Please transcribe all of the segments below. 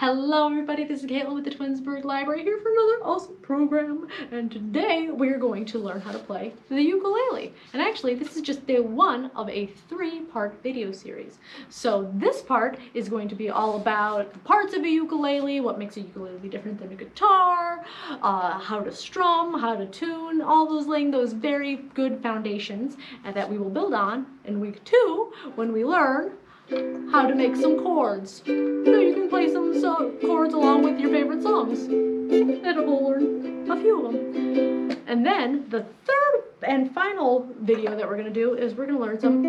Hello everybody, this is Caitlin with the Twinsburg Library here for another awesome program, and today we're going to learn how to play the ukulele. And actually this is just day one of a 3-part video series. So this part is going to be all about the parts of a ukulele, what makes a ukulele different than a guitar, how to strum, how to tune, all those laying those very good foundations that we will build on in week 2 when we learn how to make some chords. So you can play some chords along with your favorite songs. And we'll learn a few of them. And then the third and final video that we're going to do is we're going to learn some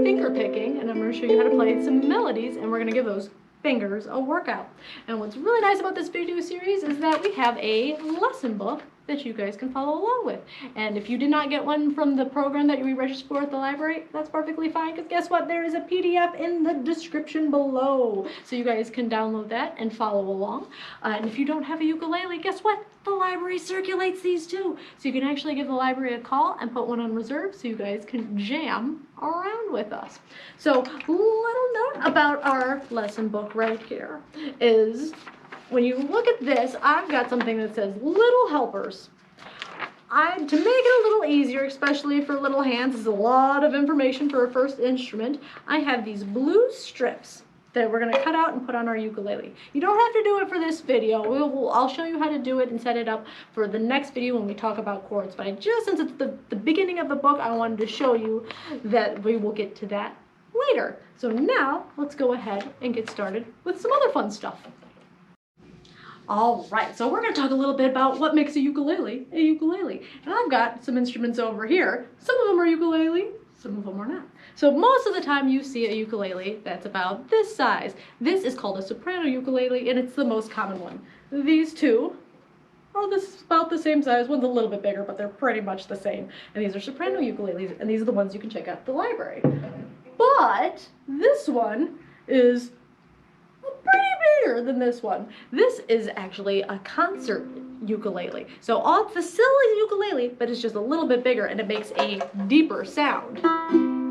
finger picking, and I'm going to show you how to play some melodies, and we're going to give those fingers a workout. And what's really nice about this video series is that we have a lesson book that you guys can follow along with. And if you did not get one from the program that you registered for at the library, that's perfectly fine, because guess what? There is a PDF in the description below. So you guys can download that and follow along. And if you don't have a ukulele, guess what? The library circulates these too. So you can actually give the library a call and put one on reserve so you guys can jam around with us. So little note about our lesson book right here is, when you look at this, I've got something that says Little Helpers. To make it a little easier, especially for little hands, is a lot of information for a first instrument. I have these blue strips that we're going to cut out and put on our ukulele. You don't have to do it for this video. I'll show you how to do it and set it up for the next video when we talk about chords. But since it's the beginning of the book, I wanted to show you that we will get to that later. So now, let's go ahead and get started with some other fun stuff. Alright, so we're going to talk a little bit about what makes a ukulele. And I've got some instruments over here. Some of them are ukulele, some of them are not. So most of the time you see a ukulele that's about this size. This is called a soprano ukulele, and it's the most common one. These two are about the same size. One's a little bit bigger, but they're pretty much the same. And these are soprano ukuleles, and these are the ones you can check out at the library. But this one is pretty bigger than this one. This is actually a concert ukulele. So it's the silly ukulele, but it's just a little bit bigger, and it makes a deeper sound.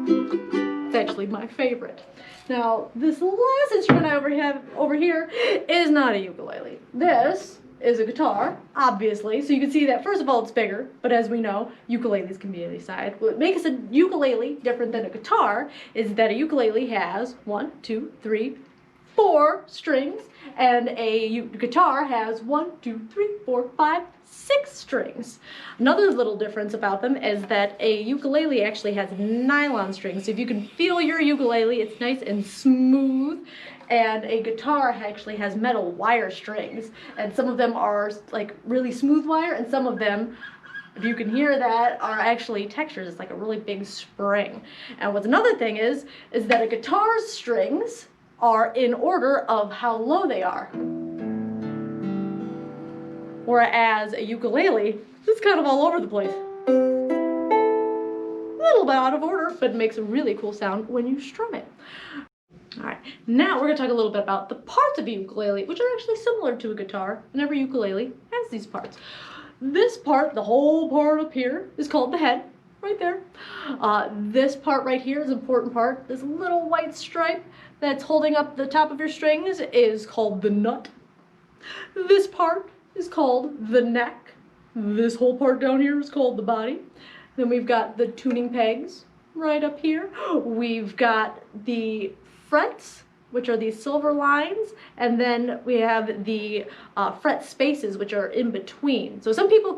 It's actually my favorite. Now, this last instrument I have over here is not a ukulele. This is a guitar, obviously. So you can see that, first of all, it's bigger, but as we know, ukuleles can be any size. What makes a ukulele different than a guitar is that a ukulele has 1, 2, 3, 4 strings, and a guitar has 1, 2, 3, 4, 5, 6 strings. Another little difference about them is that a ukulele actually has nylon strings. So if you can feel your ukulele, it's nice and smooth. And a guitar actually has metal wire strings, and some of them are like really smooth wire, and some of them, if you can hear that, are actually textures. It's like a really big spring. And what's another thing is that a guitar's strings are in order of how low they are. Whereas a ukulele is kind of all over the place. A little bit out of order, but it makes a really cool sound when you strum it. Alright, now we're going to talk a little bit about the parts of a ukulele, which are actually similar to a guitar, and every ukulele has these parts. This part, the whole part up here, is called the head, right there. This part right here is an important part. This little white stripe that's holding up the top of your strings is called the nut. This part is called the neck. This whole part down here is called the body. Then we've got the tuning pegs right up here. We've got the frets, which are these silver lines, and then we have the fret spaces, which are in between. So some people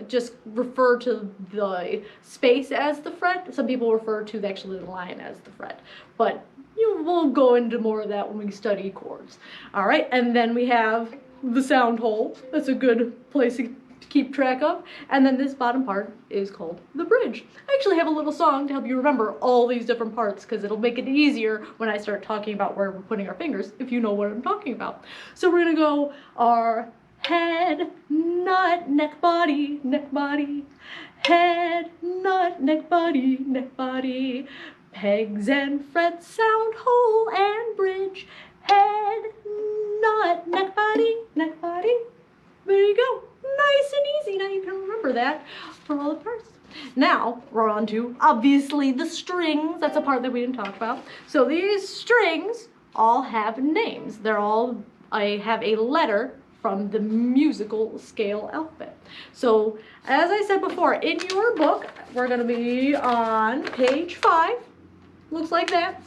just refer to the space as the fret. Some people refer to actually the line as the fret. But we'll go into more of that when we study chords. All right, and then we have the sound hole. That's a good place to keep track of. And then this bottom part is called the bridge. I actually have a little song to help you remember all these different parts, because it'll make it easier when I start talking about where we're putting our fingers, if you know what I'm talking about. So we're gonna go our head, nut, neck, body, head, nut, neck, body, pegs and frets, sound hole and bridge, head, nut, neck, body. There you go. Nice and easy. Now you can remember that for all the parts. Now we're on to, obviously, the strings. That's a part that we didn't talk about. So these strings all have names. They're all I have a letter from the musical scale alphabet. So, as I said before, in your book, we're going to be on page 5. Looks like that.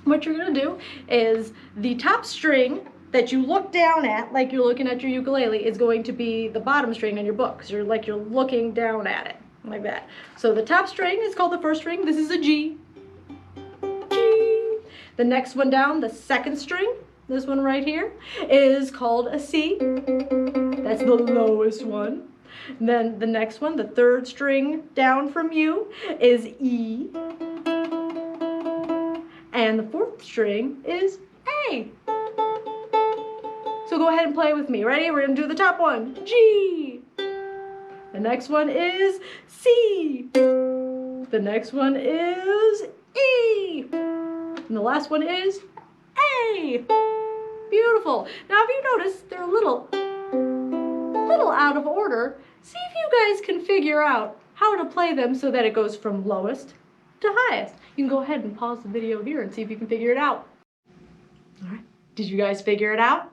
What you're going to do is the top string that you look down at, like you're looking at your ukulele, is going to be the bottom string on your book. So you're looking down at it, like that. So the top string is called the first string. This is a G. G. The next one down, the second string, this one right here, is called a C. That's the lowest one. And then the next one, the third string down from you, is E. And the fourth string is A. So go ahead and play with me. Ready? We're going to do the top one. G. The next one is C. The next one is E. And the last one is A. Beautiful. Now if you notice, they're a little out of order. See if you guys can figure out how to play them so that it goes from lowest to highest. You can go ahead and pause the video here and see if you can figure it out. All right. Did you guys figure it out?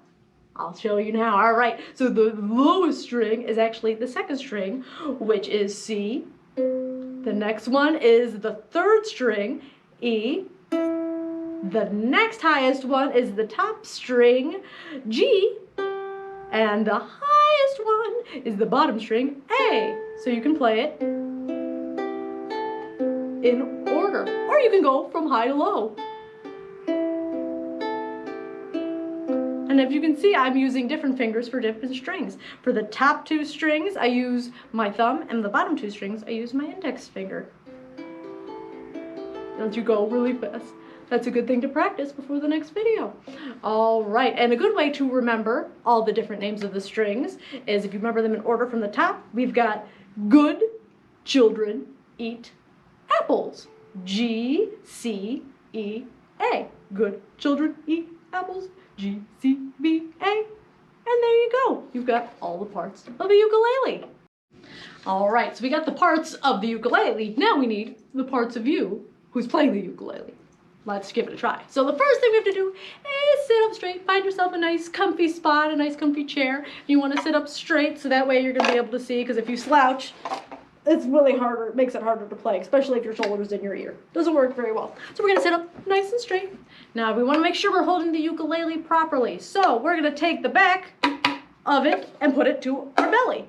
I'll show you now. All right, so the lowest string is actually the second string, which is C. The next one is the third string, E. The next highest one is the top string, G. And the highest one is the bottom string, A. So you can play it in order, or you can go from high to low. And if you can see, I'm using different fingers for different strings. For the top 2 strings, I use my thumb, and the bottom 2 strings, I use my index finger. Don't you go really fast. That's a good thing to practice before the next video. All right, and a good way to remember all the different names of the strings is if you remember them in order from the top, we've got good children eat apples. G, C, E, A. Good children eat apples. G, C, B, A. And there you go. You've got all the parts of a ukulele. All right, so we got the parts of the ukulele. Now we need the parts of you who's playing the ukulele. Let's give it a try. So the first thing we have to do is sit up straight. Find yourself a nice comfy spot, a nice comfy chair. You want to sit up straight so that way you're going to be able to see, because if you slouch, it's really harder. It makes it harder to play, especially if your shoulder's in your ear. Doesn't work very well. So we're going to sit up nice and straight. Now we want to make sure we're holding the ukulele properly. So we're going to take the back of it and put it to our belly,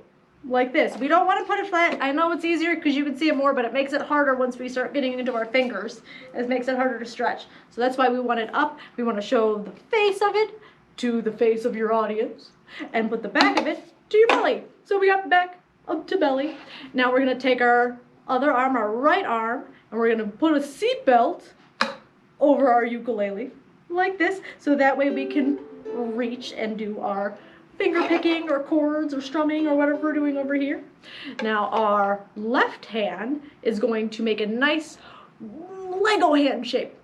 like this. We don't want to put it flat. I know it's easier because you can see it more, but it makes it harder once we start getting into our fingers. It makes it harder to stretch. So that's why we want it up. We want to show the face of it to the face of your audience and put the back of it to your belly. So we got back up to belly. Now we're going to take our other arm, our right arm, and we're going to put a seat belt over our ukulele like this, so that way we can reach and do our finger picking or chords or strumming or whatever we're doing over here. Now our left hand is going to make a nice Lego hand shape,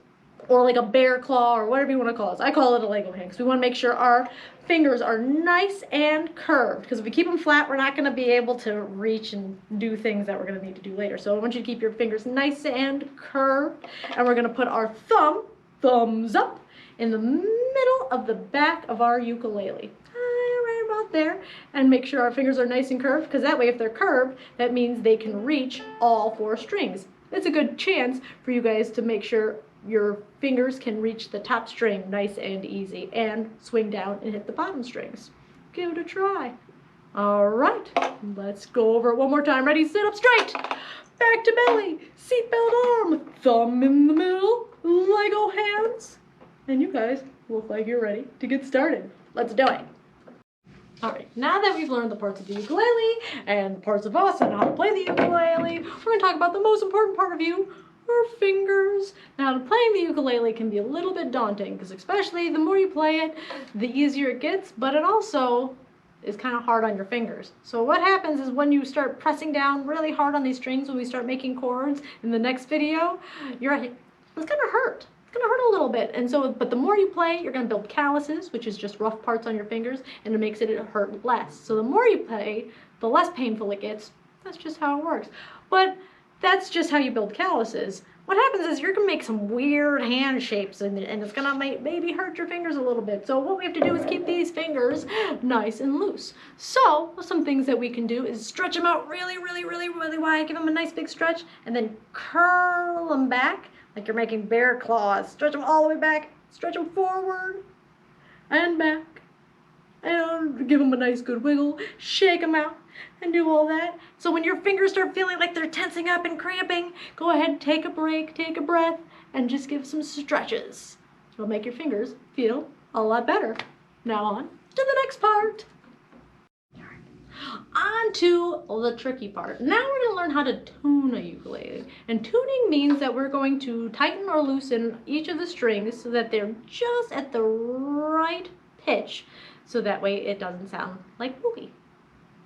or like a bear claw, or whatever you want to call it. I call it a Lego hand because we want to make sure our fingers are nice and curved, because if we keep them flat, we're not going to be able to reach and do things that we're going to need to do later. So I want you to keep your fingers nice and curved, and we're going to put our thumbs up, in the middle of the back of our ukulele. Right about there, and make sure our fingers are nice and curved, because that way if they're curved, that means they can reach all 4 strings. It's a good chance for you guys to make sure your fingers can reach the top string nice and easy and swing down and hit the bottom strings. Give it a try. All right, let's go over it one more time. Ready? Sit up straight. Back to belly. Seatbelt arm. Thumb in the middle. Lego hands. And you guys look like you're ready to get started. Let's do it. All right, now that we've learned the parts of the ukulele and parts of us and how to play the ukulele, we're going to talk about the most important part of you, our fingers. Now, playing the ukulele can be a little bit daunting, because especially the more you play it, the easier it gets, but it also is kind of hard on your fingers. So what happens is when you start pressing down really hard on these strings, when we start making chords in the next video, it's going to hurt. It's going to hurt a little bit, and so, but the more you play, you're going to build calluses, which is just rough parts on your fingers, and it makes it hurt less. So the more you play, the less painful it gets. That's just how it works. But that's just how you build calluses. what happens is you're gonna make some weird hand shapes and it's gonna maybe hurt your fingers a little bit. So what we have to do is keep these fingers nice and loose. So some things that we can do is stretch them out really, really, really, really wide, give them a nice big stretch, and then curl them back like you're making bear claws. Stretch them all the way back, stretch them forward and back, and give them a nice good wiggle, shake them out, and do all that. So when your fingers start feeling like they're tensing up and cramping, go ahead, take a break, take a breath, and just give some stretches. It'll make your fingers feel a lot better. Now on to the next part. On to the tricky part. Now we're going to learn how to tune a ukulele. And tuning means that we're going to tighten or loosen each of the strings so that they're just at the right pitch, so that way it doesn't sound like boogie.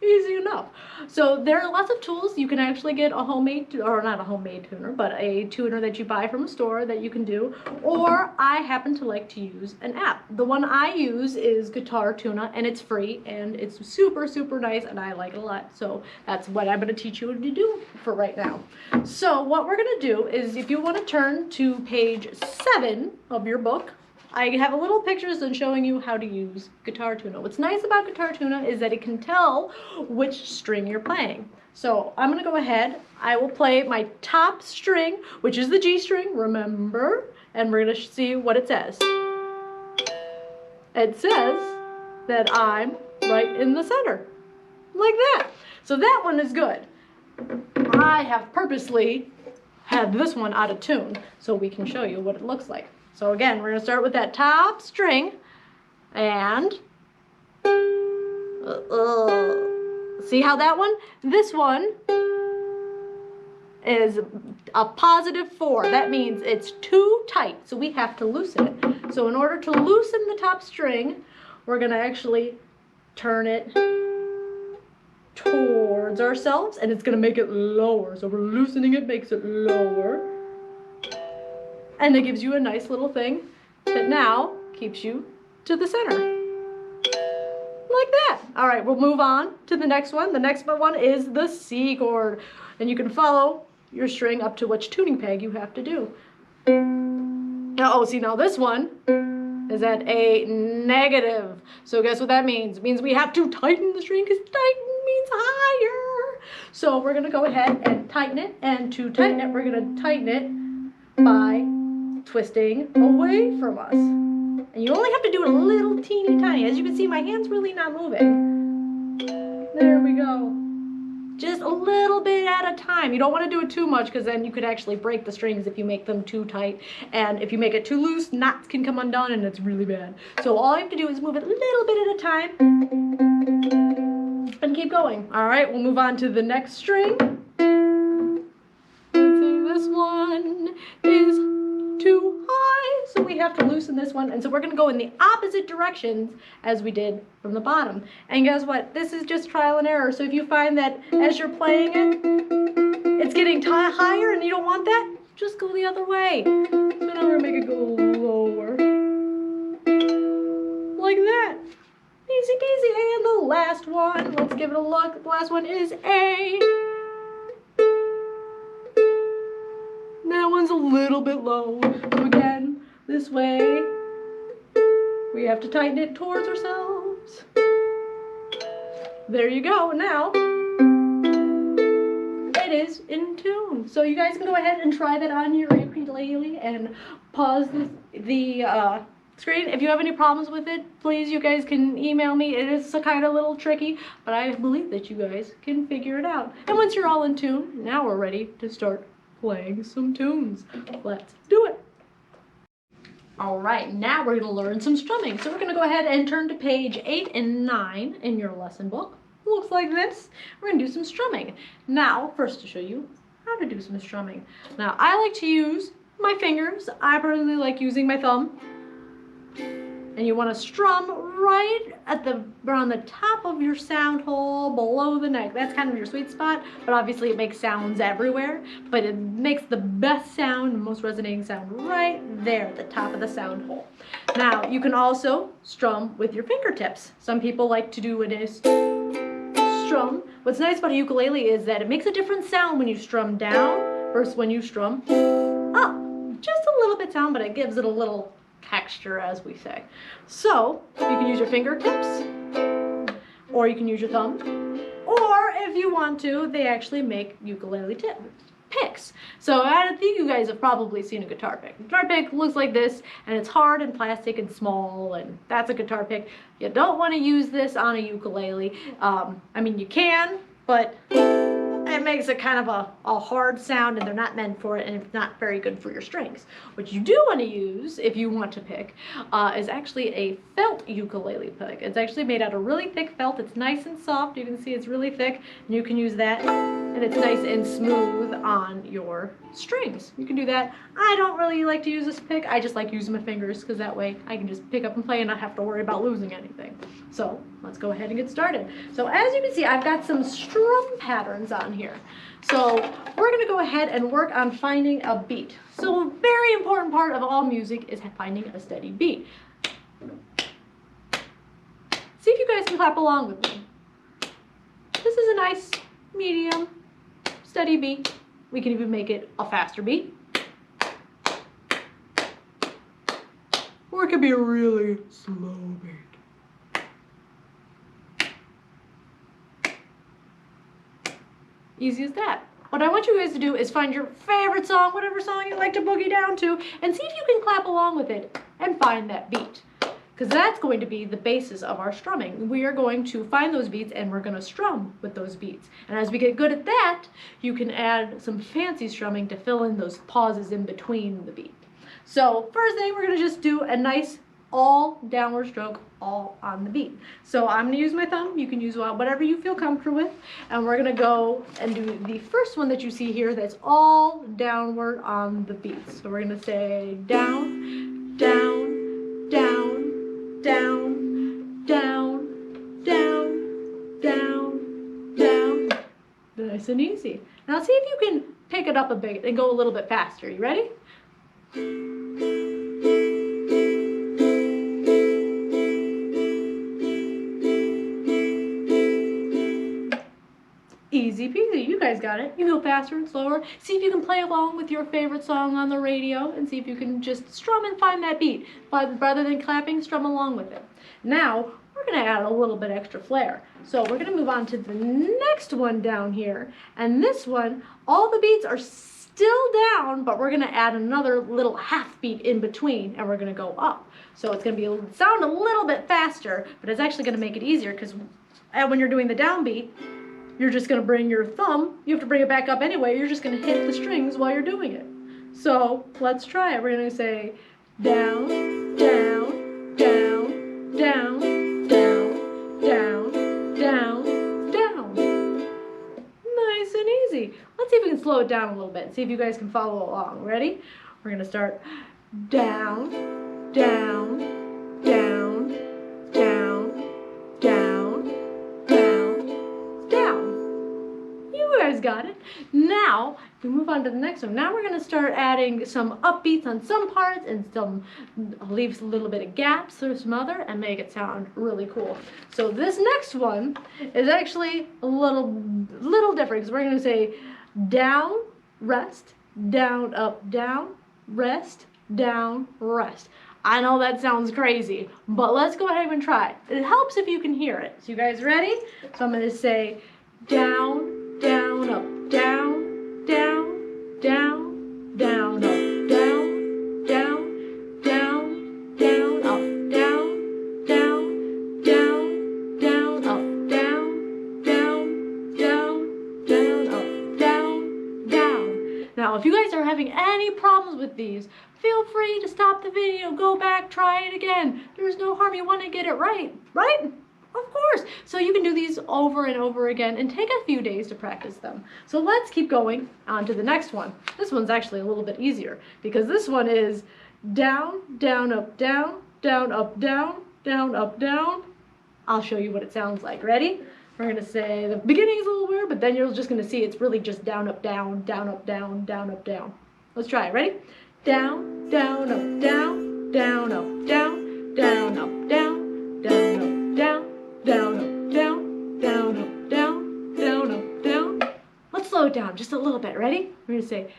Easy enough. So there are lots of tools. You can actually get a homemade, or not a homemade tuner, but a tuner that you buy from a store that you can do. Or I happen to like to use an app. The one I use is Guitar Tuna, and it's free, and it's super, super nice, and I like it a lot. So that's what I'm going to teach you to do for right now. So what we're going to do is, if you want to turn to page 7 of your book, I have a little pictures and showing you how to use Guitar Tuna. What's nice about Guitar Tuna is that it can tell which string you're playing. So I'm going to go ahead. I will play my top string, which is the G string, remember, and we're going to see what it says. It says that I'm right in the center, like that. So that one is good. I have purposely had this one out of tune so we can show you what it looks like. So again, we're going to start with that top string, and see how that one? This one is a +4. That means it's too tight, so we have to loosen it. So in order to loosen the top string, we're going to actually turn it towards ourselves, and it's going to make it lower. So we're loosening it, makes it lower. And it gives you a nice little thing that now keeps you to the center. Like that. All right, we'll move on to the next one. The next one is the C chord. And you can follow your string up to which tuning peg you have to do. Oh, see, now this one is at a negative. So guess what that means? It means we have to tighten the string, because tighten means higher. So we're going to go ahead and tighten it. And to tighten it, we're going to tighten it by twisting away from us. And you only have to do it a little teeny tiny. As you can see, my hand's really not moving. There we go. Just a little bit at a time. You don't want to do it too much, because then you could actually break the strings if you make them too tight. And if you make it too loose, knots can come undone, and it's really bad. So all you have to do is move it a little bit at a time and keep going. All right, we'll move on to the next string. Let's see, this one is too high, so we have to loosen this one, and so we're going to go in the opposite directions as we did from the bottom. And guess what? This is just trial and error. So if you find that as you're playing it, it's getting higher and you don't want that, just go the other way. So now we're going to make it go lower, like that. Easy peasy. And the last one, let's give it a look. The last one is A. That one's a little bit low. So again, this way, we have to tighten it towards ourselves. There you go. Now, it is in tune. So you guys can go ahead and try that on your ukulele and pause the screen. If you have any problems with it, please, you guys can email me. It is kind of a little tricky, but I believe that you guys can figure it out. And once you're all in tune, now we're ready to start playing some tunes. Let's do it. All right, now we're going to learn some strumming. So we're going to go ahead and turn to page 8 and 9 in your lesson book. It looks like this. We're going to do some strumming. Now, first to show you how to do some strumming. Now, I like to use my fingers. I personally like using my thumb. And you want to strum right at around the top of your sound hole below the neck. That's kind of your sweet spot, but obviously it makes sounds everywhere. But it makes the best sound, the most resonating sound right there at the top of the sound hole. Now, you can also strum with your fingertips. Some people like to do a strum. What's nice about a ukulele is that it makes a different sound when you strum down versus when you strum up. little bit sound, but it gives it a little texture, as we say. So you can use your fingertips, or you can use your thumb, or if you want to, they actually make ukulele picks. So I think you guys have probably seen a guitar pick. Guitar pick looks like this, and it's hard and plastic and small, and that's a guitar pick. You don't want to use this on a ukulele. I mean, you can, but it makes it kind of a hard sound, and they're not meant for it, and it's not very good for your strings. What you do want to use, if you want to pick, is actually a felt ukulele pick. It's actually made out of really thick felt. It's nice and soft. You can see it's really thick, and you can use that, and it's nice and smooth on your strings. You can do that. I don't really like to use this pick. I just like using my fingers, because that way I can just pick up and play and not have to worry about losing anything. So let's go ahead and get started. So as you can see, I've got some strum patterns on here. So we're going to go ahead and work on finding a beat. So a very important part of all music is finding a steady beat. See if you guys can clap along with me. This is a nice, medium, steady beat. We can even make it a faster beat. Or it could be a really slow beat. Easy as that. What I want you guys to do is find your favorite song, whatever song you like to boogie down to, and see if you can clap along with it and find that beat. Because that's going to be the basis of our strumming. We are going to find those beats, and we're going to strum with those beats. And as we get good at that, you can add some fancy strumming to fill in those pauses in between the beat. So first thing, we're going to just do a nice all downward stroke, all on the beat. So I'm going to use my thumb. You can use whatever you feel comfortable with. And we're going to go and do the first one that you see here that's all downward on the beat. So we're going to say down, down, down, down, down, down, down, down. Nice and easy. Now see if you can pick it up a bit and go a little bit faster. You ready? Easy peasy, you guys got it. You go faster and slower. See if you can play along with your favorite song on the radio, and see if you can just strum and find that beat. But rather than clapping, strum along with it. Now, we're going to add a little bit extra flair. So we're going to move on to the next one down here. And this one, all the beats are still down, but we're going to add another little half beat in between, and we're going to go up. So it's going to sound a little bit faster, but it's actually going to make it easier, because when you're doing the downbeat, you're just going to bring your thumb, you have to bring it back up anyway, you're just going to hit the strings while you're doing it. So let's try it. We're going to say down, down, down, down, down, down, down, down. Nice and easy. Let's see if we can slow it down a little bit, see if you guys can follow along. Ready? We're going to start down, down, down, down, down, got it. Now, if we move on to the next one, now we're going to start adding some upbeats on some parts and some leaves a little bit of gaps or some other, and make it sound really cool. So this next one is actually a little different, because we're going to say down, rest, down, up, down, rest, down, rest. I know that sounds crazy, but let's go ahead and try it. It helps if you can hear it. So you guys ready? So I'm going to say down, down, up, down, down, down, down, up, down, down, down, down, up, down, down, down, down, up, down, down, down, down, up, down, down. Now, if you guys are having any problems with these, feel free to stop the video, go back, try it again. There's no harm. You want to get it right, right? Of course. So you can do these over and over again and take a few days to practice them. So let's keep going on to the next one. This one's actually a little bit easier, because this one is down, down, up, down, down, up, down, down, up, down. I'll show you what it sounds like. Ready? We're going to say the beginning is a little weird, but then you're just going to see it's really just down, up, down, down, up, down, down, up, down. Let's try it. Ready? Down, down, up, down, down, up, down, down, up, down, down, up, down. Down, up, down, down, up, down, down, up, down. Let's slow it down just a little bit. Ready? We're going to say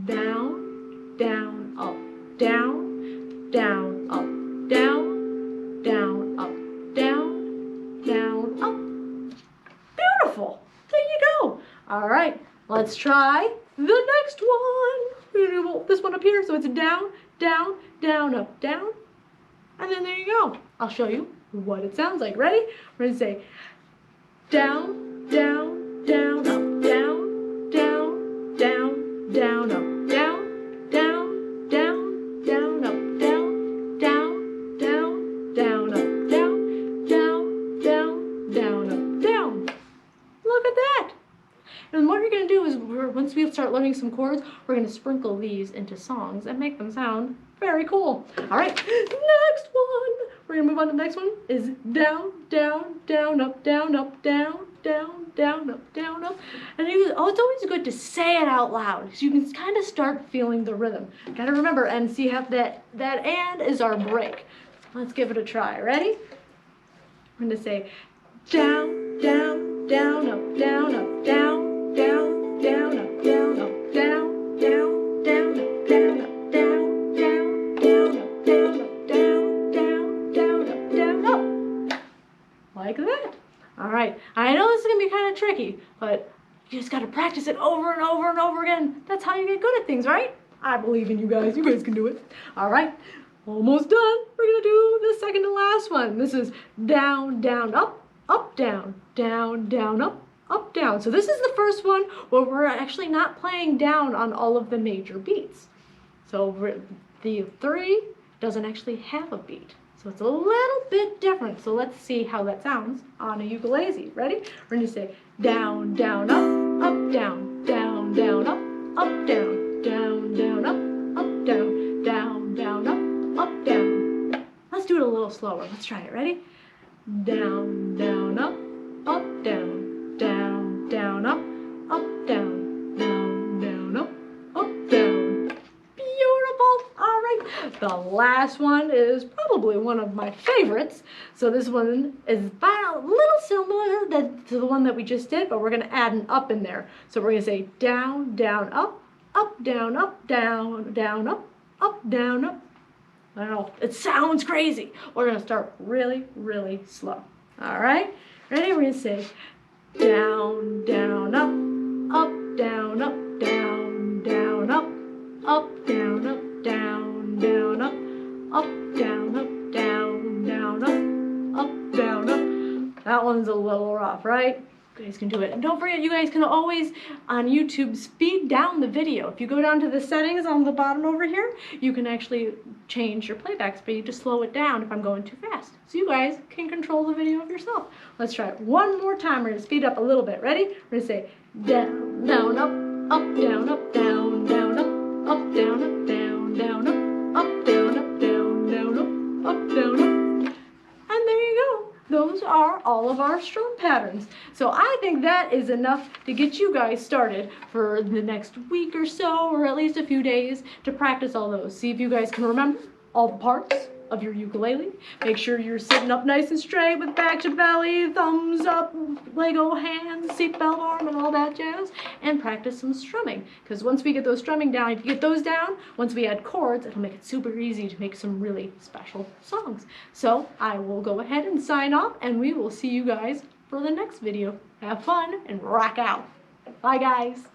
down, down, up, down, down, up, down, down, up, down, up. Beautiful. There you go. All right, let's try the next one. We're gonna do this one up here, so it's down, down, down, up, down. And then there you go. I'll show you what it sounds like. Ready? We're gonna say down, down, down, up, down, down, down, down, up, down, down, down, down, up, down, down, down, down, up, down, down, down, down, up, down. Look at that. And what you're going to do is, once we start learning some chords, we're going to sprinkle these into songs and make them sound very cool. All right, next one. We're going to move on to the next one is down, down, down, up, down, up, down, down, down, up, down, up. And it's always good to say it out loud so you can kind of start feeling the rhythm. Got to remember and see how that and is our break. Let's give it a try. Ready? We're going to say down, down, down, up, down, up, down. Down, down, up, down, up, down, down, down, up, down, up, down, down, down, up, down, up, down, down, down, up, down, up. Like that. All right. I know this is going to be kind of tricky, but you just got to practice it over and over and over again. That's how you get good at things, right? I believe in you guys. You guys can do it. All right. Almost done. We're going to do the second to last one. This is down, down, up, down, down, down, up, down. So this is the first one where we're actually not playing down on all of the major beats. So the 3 doesn't actually have a beat. So it's a little bit different. So let's see how that sounds on a ukulele. Ready? We're going to say down, down, up, down, down, down, up, down, down, down, up, down, down, down, up, down. Let's do it a little slower. Let's try it. Ready? Down, down, up, down. Down, down, up, down, down, down, up, down. Beautiful. All right. The last one is probably one of my favorites. So this one is a little similar to the one that we just did, but we're going to add an up in there. So we're going to say down, down, up, down, down, down, up, down, up. I know, it sounds crazy. We're going to start really, really slow. All right. Ready? We're going to say down, down, up, down, down, down, up, down, down, down, up, down, down, down, up, down, up. That one's a little rough, right? You guys can do it. And don't forget, you guys can always, on YouTube, speed down the video. If you go down to the settings on the bottom over here, you can actually change your playback speed to slow it down if I'm going too fast. So you guys can control the video of yourself. Let's try it one more time. We're going to speed up a little bit. Ready? We're going to say down, down, up, down, down, down, up, down, down, down, up, down, down, down, up, down, up. And there you go. Those are all of our strum patterns. So I think that is enough to get you guys started for the next week or so, or at least a few days, to practice all those. See if you guys can remember all the parts of your ukulele. Make sure you're sitting up nice and straight with back to belly, thumbs up, Lego hands, seatbelt arm, and all that jazz. And practice some strumming. Because once we get those strumming down, if you get those down, once we add chords, it'll make it super easy to make some really special songs. So I will go ahead and sign off, and we will see you guys for the next video. Have fun and rock out. Bye, guys.